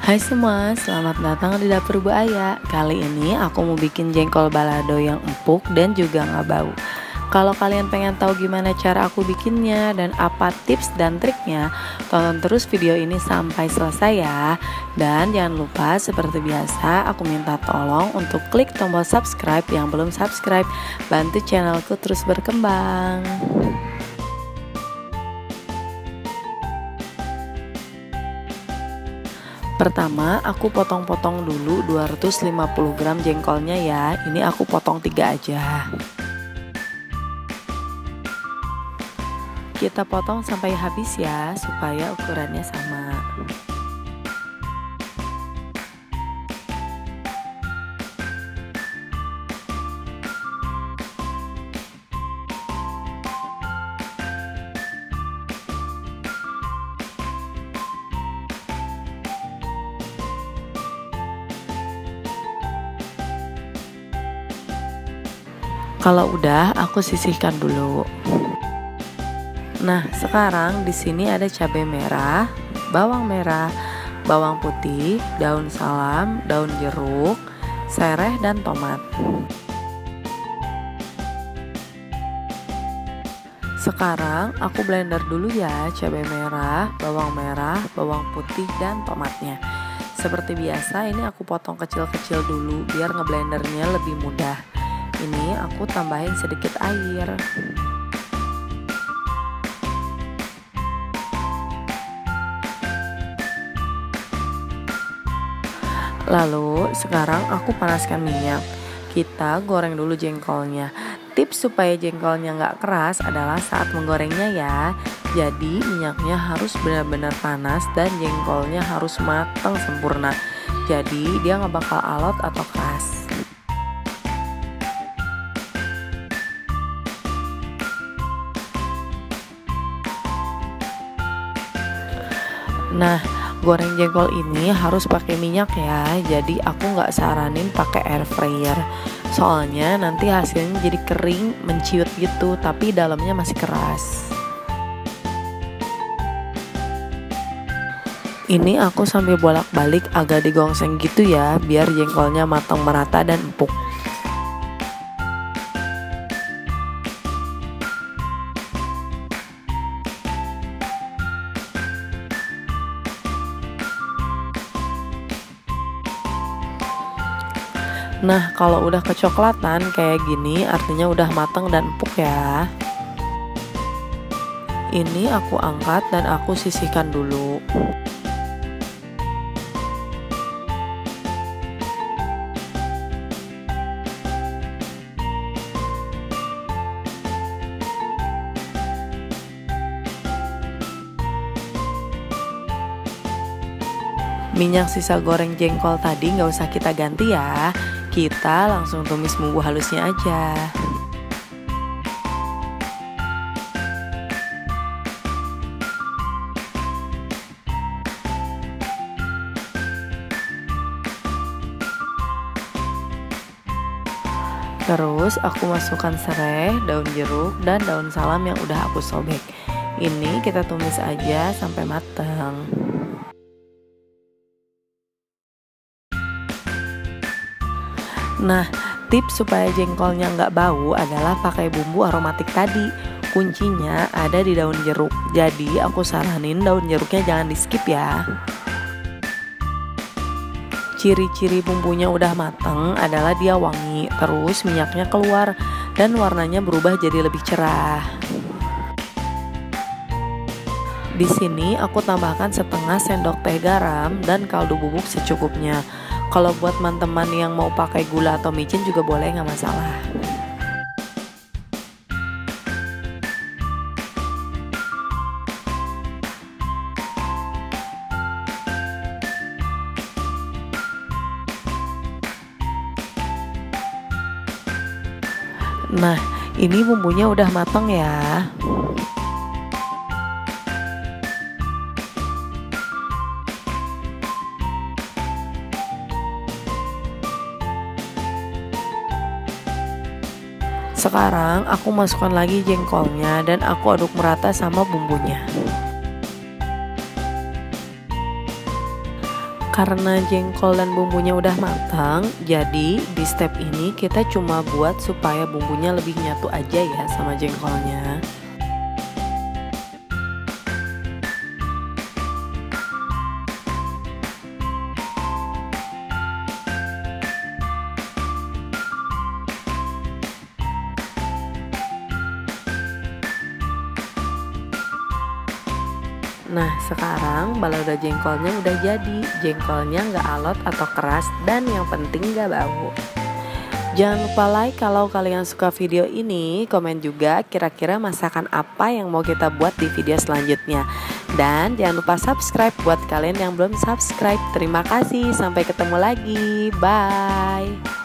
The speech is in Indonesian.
Hai semua, selamat datang di dapur Bu Aya. Kali ini aku mau bikin jengkol balado yang empuk dan juga nggak bau. Kalau kalian pengen tahu gimana cara aku bikinnya dan apa tips dan triknya, tonton terus video ini sampai selesai ya. Dan jangan lupa seperti biasa aku minta tolong untuk klik tombol subscribe yang belum subscribe. Bantu channelku terus berkembang. Pertama, aku potong-potong dulu 250 gram jengkolnya ya. Ini aku potong 3 aja. Kita potong sampai habis ya, supaya ukurannya sama. Kalau udah, aku sisihkan dulu. Nah, sekarang di sini ada cabai merah, bawang putih, daun salam, daun jeruk, sereh dan tomat. Sekarang aku blender dulu ya cabai merah, bawang putih dan tomatnya. Seperti biasa ini aku potong kecil-kecil dulu biar ngeblendernya lebih mudah. Ini aku tambahin sedikit air. Lalu sekarang aku panaskan minyak. Kita goreng dulu jengkolnya. Tips supaya jengkolnya nggak keras adalah saat menggorengnya ya. Jadi minyaknya harus benar-benar panas dan jengkolnya harus matang sempurna. Jadi dia nggak bakal alot atau keras. Nah, goreng jengkol ini harus pakai minyak ya. Jadi aku nggak saranin pakai air fryer. Soalnya nanti hasilnya jadi kering, menciut gitu, tapi dalamnya masih keras. Ini aku sambil bolak-balik agak digongseng gitu ya, biar jengkolnya matang merata dan empuk. Nah, kalau udah kecoklatan kayak gini artinya udah matang dan empuk ya. Ini aku angkat dan aku sisihkan dulu. Minyak sisa goreng jengkol tadi nggak usah kita ganti ya. Kita langsung tumis bumbu halusnya aja. Terus aku masukkan serai, daun jeruk, dan daun salam yang udah aku sobek. Ini kita tumis aja sampai matang. Nah, tips supaya jengkolnya nggak bau adalah pakai bumbu aromatik tadi. Kuncinya ada di daun jeruk. Jadi aku saranin daun jeruknya jangan di skip ya. Ciri-ciri bumbunya udah matang adalah dia wangi, terus minyaknya keluar dan warnanya berubah jadi lebih cerah. Di sini aku tambahkan setengah sendok teh garam dan kaldu bubuk secukupnya. Kalau buat teman-teman yang mau pakai gula atau micin juga boleh, nggak masalah. Nah, ini bumbunya udah matang ya. Sekarang aku masukkan lagi jengkolnya dan aku aduk merata sama bumbunya. Karena jengkol dan bumbunya udah matang, jadi di step ini kita cuma buat supaya bumbunya lebih nyatu aja ya sama jengkolnya. Nah sekarang balado jengkolnya udah jadi. Jengkolnya nggak alot atau keras, dan yang penting nggak bau. Jangan lupa like kalau kalian suka video ini. Komen juga kira-kira masakan apa yang mau kita buat di video selanjutnya. Dan jangan lupa subscribe buat kalian yang belum subscribe. Terima kasih, sampai ketemu lagi, bye.